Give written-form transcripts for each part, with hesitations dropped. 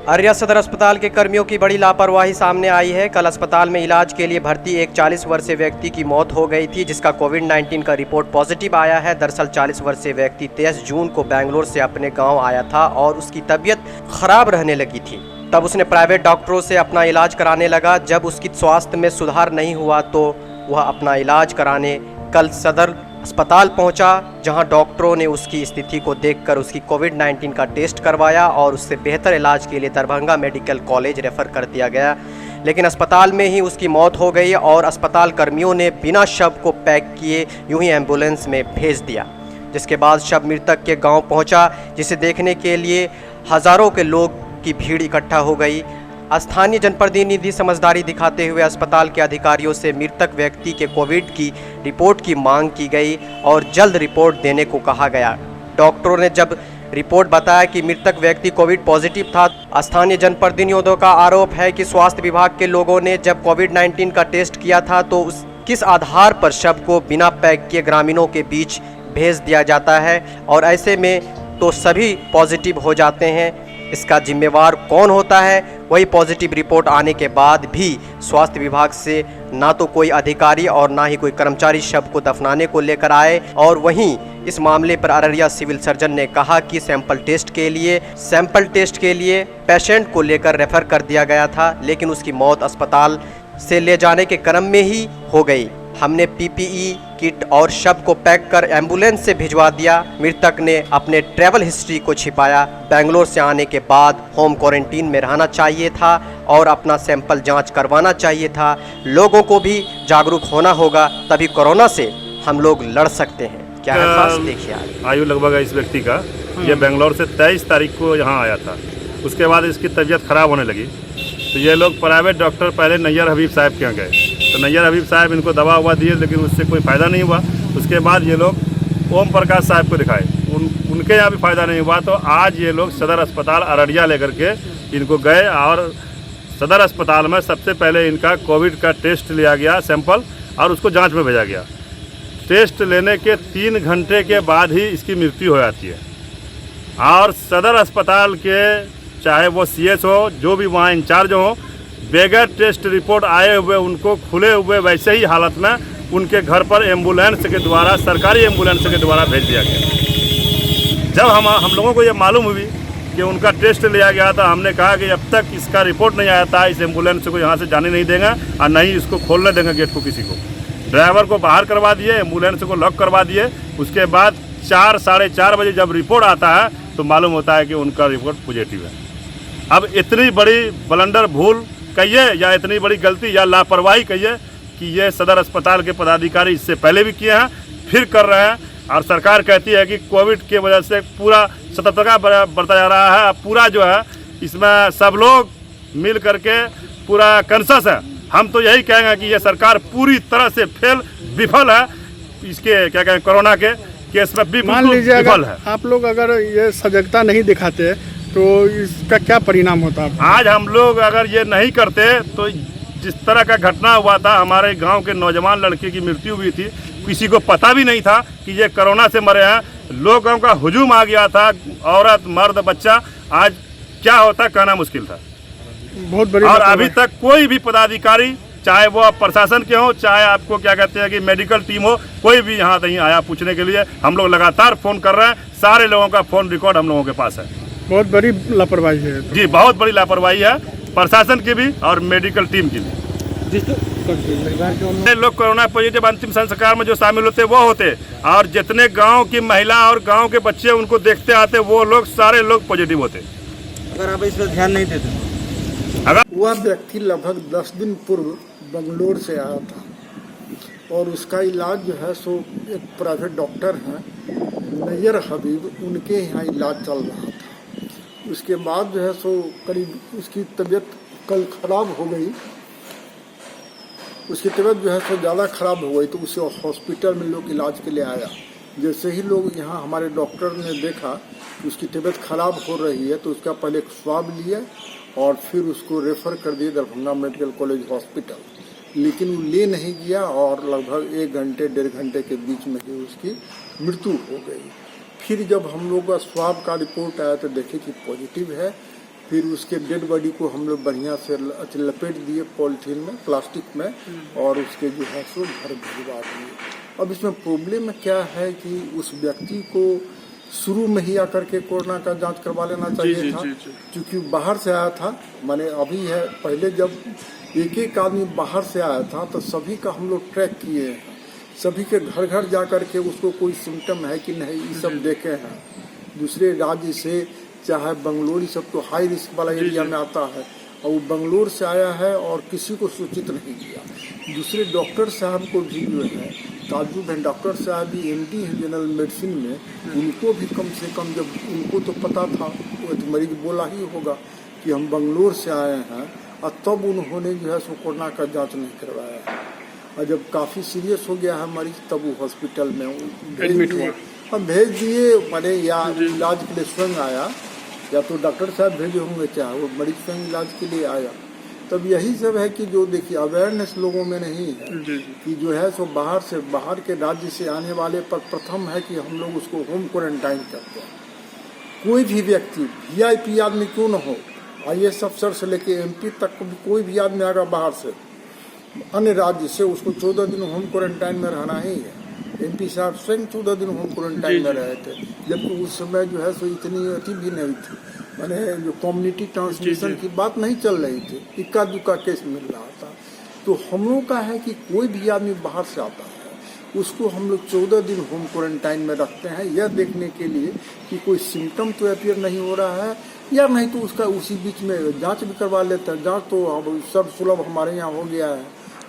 अररिया सदर अस्पताल के कर्मियों की बड़ी लापरवाही सामने आई है। कल अस्पताल में इलाज के लिए भर्ती एक 40 वर्षीय व्यक्ति की मौत हो गई थी, जिसका कोविड-19 का रिपोर्ट पॉजिटिव आया है। दरअसल 40 वर्षीय व्यक्ति 23 जून को बेंगलोर से अपने गांव आया था और उसकी तबीयत खराब रहने लगी थी। तब उसने प्राइवेट डॉक्टरों से अपना इलाज कराने लगा। जब उसकी स्वास्थ्य में सुधार नहीं हुआ तो वह अपना इलाज कराने कल सदर अस्पताल पहुंचा, जहां डॉक्टरों ने उसकी स्थिति को देखकर उसकी कोविड-19 का टेस्ट करवाया और उससे बेहतर इलाज के लिए दरभंगा मेडिकल कॉलेज रेफ़र कर दिया गया। लेकिन अस्पताल में ही उसकी मौत हो गई और अस्पताल कर्मियों ने बिना शव को पैक किए यूं ही एम्बुलेंस में भेज दिया, जिसके बाद शव मृतक के गाँव पहुँचा, जिसे देखने के लिए हज़ारों के लोग की भीड़ इकट्ठा हो गई। स्थानीय जनप्रतिनिधि समझदारी दिखाते हुए अस्पताल के अधिकारियों से मृतक व्यक्ति के कोविड की रिपोर्ट की मांग की गई और जल्द रिपोर्ट देने को कहा गया। डॉक्टरों ने जब रिपोर्ट बताया कि मृतक व्यक्ति कोविड पॉजिटिव था, स्थानीय जनप्रतिनिधियों का आरोप है कि स्वास्थ्य विभाग के लोगों ने जब कोविड-19 का टेस्ट किया था तो किस आधार पर शव को बिना पैक किए ग्रामीणों के बीच भेज दिया जाता है और ऐसे में तो सभी पॉजिटिव हो जाते हैं। इसका जिम्मेवार कौन होता है? वही पॉजिटिव रिपोर्ट आने के बाद भी स्वास्थ्य विभाग से ना तो कोई अधिकारी और ना ही कोई कर्मचारी शव को दफनाने को लेकर आए। और वहीं इस मामले पर अररिया सिविल सर्जन ने कहा कि सैंपल टेस्ट के लिए पेशेंट को लेकर रेफर कर दिया गया था, लेकिन उसकी मौत अस्पताल से ले जाने के क्रम में ही हो गई। हमने पीपीई किट और शव को पैक कर एम्बुलेंस से भिजवा दिया। मृतक ने अपने ट्रैवल हिस्ट्री को छिपाया। बेंगलोर से आने के बाद होम क्वारंटीन में रहना चाहिए था और अपना सैंपल जांच करवाना चाहिए था। लोगों को भी जागरूक होना होगा, तभी कोरोना से हम लोग लड़ सकते हैं। क्या है बात? देखिए, आयु लगभग है इस व्यक्ति का। ये बेंगलोर से 23 तारीख को यहाँ आया था। उसके बाद इसकी तबीयत खराब होने लगी तो ये लोग प्राइवेट डॉक्टर पहले नैयर हबीब साहब के यहाँ गए तो नैयर हबीब साहब इनको दवा हुआ दिए, लेकिन उससे कोई फ़ायदा नहीं हुआ। उसके बाद ये लोग ओम प्रकाश साहब को दिखाए, उनके यहाँ भी फ़ायदा नहीं हुआ। तो आज ये लोग सदर अस्पताल अररिया लेकर के इनको गए और सदर अस्पताल में सबसे पहले इनका कोविड का टेस्ट लिया गया सैंपल और उसको जांच में भेजा गया। टेस्ट लेने के 3 घंटे के बाद ही इसकी मृत्यु हो जाती है। और सदर अस्पताल के चाहे वो सीएच हो, जो भी वहाँ इंचार्ज हो, बगैर टेस्ट रिपोर्ट आए हुए उनको खुले हुए वैसे ही हालत में उनके घर पर एम्बुलेंस के द्वारा, सरकारी एम्बुलेंस के द्वारा भेज दिया गया। जब हम लोगों को ये मालूम हुई कि उनका टेस्ट लिया गया था, हमने कहा कि अब तक इसका रिपोर्ट नहीं आया था, इस एम्बुलेंस को यहाँ से जाने नहीं देंगे और नहीं इसको खोलने देंगे गेट को किसी को। ड्राइवर को बाहर करवा दिए, एम्बुलेंस को लॉक करवा दिए। उसके बाद 4 साढ़े 4 बजे जब रिपोर्ट आता है तो मालूम होता है कि उनका रिपोर्ट पॉजिटिव है। अब इतनी बड़ी ब्लंडर भूल कहिए या इतनी बड़ी गलती या लापरवाही कहिए कि ये सदर अस्पताल के पदाधिकारी इससे पहले भी किए हैं, फिर कर रहे हैं। और सरकार कहती है कि कोविड की वजह से पूरा सतर्कता बरता जा रहा है। पूरा जो है इसमें सब लोग मिल करके पूरा कंसस है। हम तो यही कहेंगे कि ये सरकार पूरी तरह से विफल है। इसके क्या कहें, कोरोना के केस में भी विफल है। आप लोग अगर ये सजगता नहीं दिखाते तो इसका क्या परिणाम होता है? आज हम लोग अगर ये नहीं करते तो जिस तरह का घटना हुआ था, हमारे गांव के नौजवान लड़के की मृत्यु हुई थी, किसी को पता भी नहीं था कि ये कोरोना से मरे हैं। लोगों का हुजूम आ गया था, औरत मर्द बच्चा। आज क्या होता कहना मुश्किल था। बहुत बड़ी। और अभी तक कोई भी पदाधिकारी, चाहे वो आप प्रशासन के हो, चाहे आपको क्या कहते हैं कि मेडिकल टीम हो, कोई भी यहाँ नहीं आया पूछने के लिए। हम लोग लगातार फ़ोन कर रहे हैं, सारे लोगों का फ़ोन रिकॉर्ड हम लोगों के पास है। बहुत बड़ी लापरवाही है। जी, बहुत बड़ी लापरवाही है, प्रशासन की भी और मेडिकल टीम की भी। लोग कोरोना पॉजिटिव अंतिम संस्कार में जो शामिल होते वो होते, और जितने गांव की महिला और गांव के बच्चे उनको देखते आते वो लोग सारे लोग पॉजिटिव होते। अगर आप इस पर ध्यान नहीं देते, वह व्यक्ति लगभग 10 दिन पूर्व बंगलोर से आया था और उसका इलाज जो है सो एक प्राइवेट डॉक्टर हैं नैयर हबीब, उनके यहाँ इलाज चल रहा था। उसके बाद जो है सो करीब उसकी तबीयत कल ख़राब हो गई। उसकी तबीयत जो है सो ज़्यादा ख़राब हो गई तो उसे हॉस्पिटल में लोग इलाज के लिए आया। जैसे ही लोग यहाँ हमारे डॉक्टर ने देखा कि उसकी तबीयत ख़राब हो रही है तो उसका पहले एक स्वाब लिए और फिर उसको रेफ़र कर दिए दरभंगा मेडिकल कॉलेज हॉस्पिटल। लेकिन वो ले नहीं गया और लगभग 1 घंटे 1.5 घंटे के बीच में ही उसकी मृत्यु हो गई। फिर जब हम लोग का स्वाब का रिपोर्ट आया तो देखे कि पॉजिटिव है फिर उसके डेड बॉडी को हम लोग बढ़िया से लपेट दिए पॉलिथीन में, प्लास्टिक में, और उसके जो है सो घर भिजवा दिए। अब इसमें प्रॉब्लम क्या है कि उस व्यक्ति को शुरू में ही आकर के कोरोना का जांच करवा लेना चाहिए था, क्योंकि बाहर से आया था। माने अभी है, पहले जब एक एक आदमी बाहर से आया था तो सभी का हम लोग ट्रैक किए हैं, सभी के घर घर जा कर के उसको कोई सिम्टम है कि नहीं ये सब देखे हैं। दूसरे राज्य से, चाहे बंगलोर, सब तो हाई रिस्क वाला एरिया में आता है, और वो बंगलोर से आया है और किसी को सूचित नहीं किया। दूसरे डॉक्टर साहब को भी जो है ताजुब है, डॉक्टर साहब भी MD हैं जनरल मेडिसिन में, उनको भी कम से कम, जब उनको तो पता था, तो मरीज बोला ही होगा कि हम बंगलोर से आए हैं, और तब उन्होंने जो है सो कोरोना का जांच नहीं करवाया है। और जब काफ़ी सीरियस हो गया है मरीज, तब वो हॉस्पिटल में एडमिट हुआ, हम भेज दिए। मैंने या इलाज के लिए स्वयं आया, या तो डॉक्टर साहब भेजे होंगे, चाहे वो मरीज स्वयं इलाज के लिए आया। तब यही सब है कि जो देखिए अवेयरनेस लोगों में नहीं है कि जो है सो बाहर के राज्य से आने वाले पर प्रथम है कि हम लोग उसको होम क्वारंटाइन करते हैं। कोई भी व्यक्ति, VIP आदमी क्यों न हो, IAS अफसर से लेके MP तक कोई भी आदमी आएगा बाहर से, अन्य राज्य से, उसको 14 दिन होम क्वारंटाइन में रहना ही है। MP साहब स्वयं 14 दिन होम क्वारंटाइन में रहे थे, जबकि उस समय जो है सो इतनी अति भी नहीं थी, मैंने जो कम्युनिटी ट्रांसमिशन की बात नहीं चल रही थी, इक्का दुक्का केस मिल रहा था। तो हम लोग का है कि कोई भी आदमी बाहर से आता है, उसको हम लोग 14 दिन होम क्वारंटाइन में रखते हैं, यह देखने के लिए कि कोई सिम्टम तो अपीयर नहीं हो रहा है, या नहीं तो उसका उसी बीच में जांच भी करवा लेते हैं। जांच तो अब सब सुलभ हमारे यहाँ हो गया है,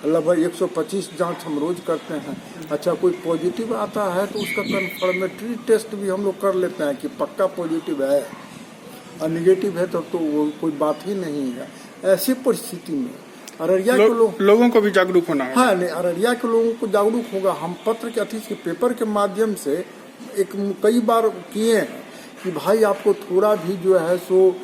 लगभग 125 जांच हम रोज करते हैं। अच्छा, कोई पॉजिटिव आता है तो उसका कन्फर्मेटरी टेस्ट भी हम लोग कर लेते हैं कि पक्का पॉजिटिव है, और निगेटिव है तो वो कोई बात ही नहीं है। ऐसी परिस्थिति में अररिया के लोगों को भी जागरूक होना है। हाँ, नहीं, अररिया के लोगों को जागरूक होगा। हम पत्र के अतिथि के पेपर के माध्यम से कई बार किए हैं कि भाई आपको थोड़ा भी जो है सो,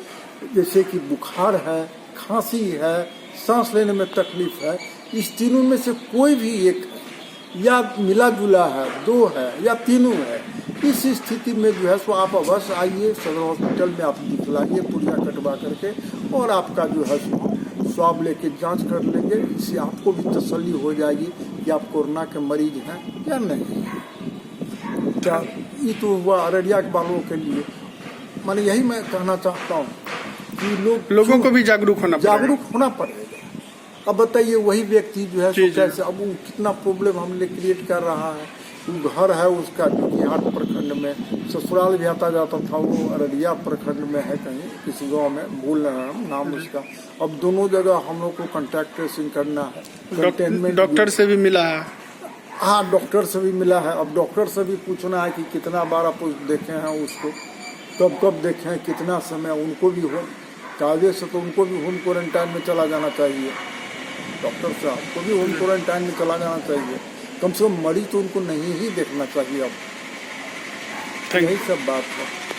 जैसे कि बुखार है, खांसी है, सांस लेने में तकलीफ है, इस तीनों में से कोई भी एक है, या मिला जुला है, 2 है या तीनों है, इस स्थिति में जो है सो आप अवश्य आइए, सदर हॉस्पिटल में आप दिखलाइए पुर्जा कटवा करके, और आपका जो है सो स्वाब लेके जांच कर लेंगे। इससे आपको भी तसल्ली हो जाएगी कि आप कोरोना के मरीज हैं या नहीं। क्या ये तो हुआ अररिया के वालों के लिए। माने यही मैं कहना चाहता हूँ कि लोगों को भी जागरूक होना पड़ेगा। अब बताइए, वही व्यक्ति जो है सो कैसे, अब वो कितना प्रॉब्लम हमने क्रिएट कर रहा है। वो घर है उसका जोकीहाट प्रखंड में, ससुराल भी आता जाता था, वो अररिया प्रखंड में है, कहीं किसी गांव में, भूल रहा हूँ नाम उसका। अब दोनों जगह हम लोग को कॉन्टैक्ट ट्रेसिंग करना है। कंटेनमेंट डॉक्टर से भी मिला है। हाँ, डॉक्टर से भी मिला है। अब डॉक्टर से भी पूछना है कि कितना बार आप देखे हैं उसको, कब देखे हैं, कितना समय। उनको भी हो कायदे से तो उनको भी होम क्वारंटाइन में चला जाना चाहिए। डॉक्टर साहब को भी होम क्वारंटाइन में चला जाना चाहिए। कम से कम मरीज तो उनको नहीं ही देखना चाहिए। अब यही सब बात है।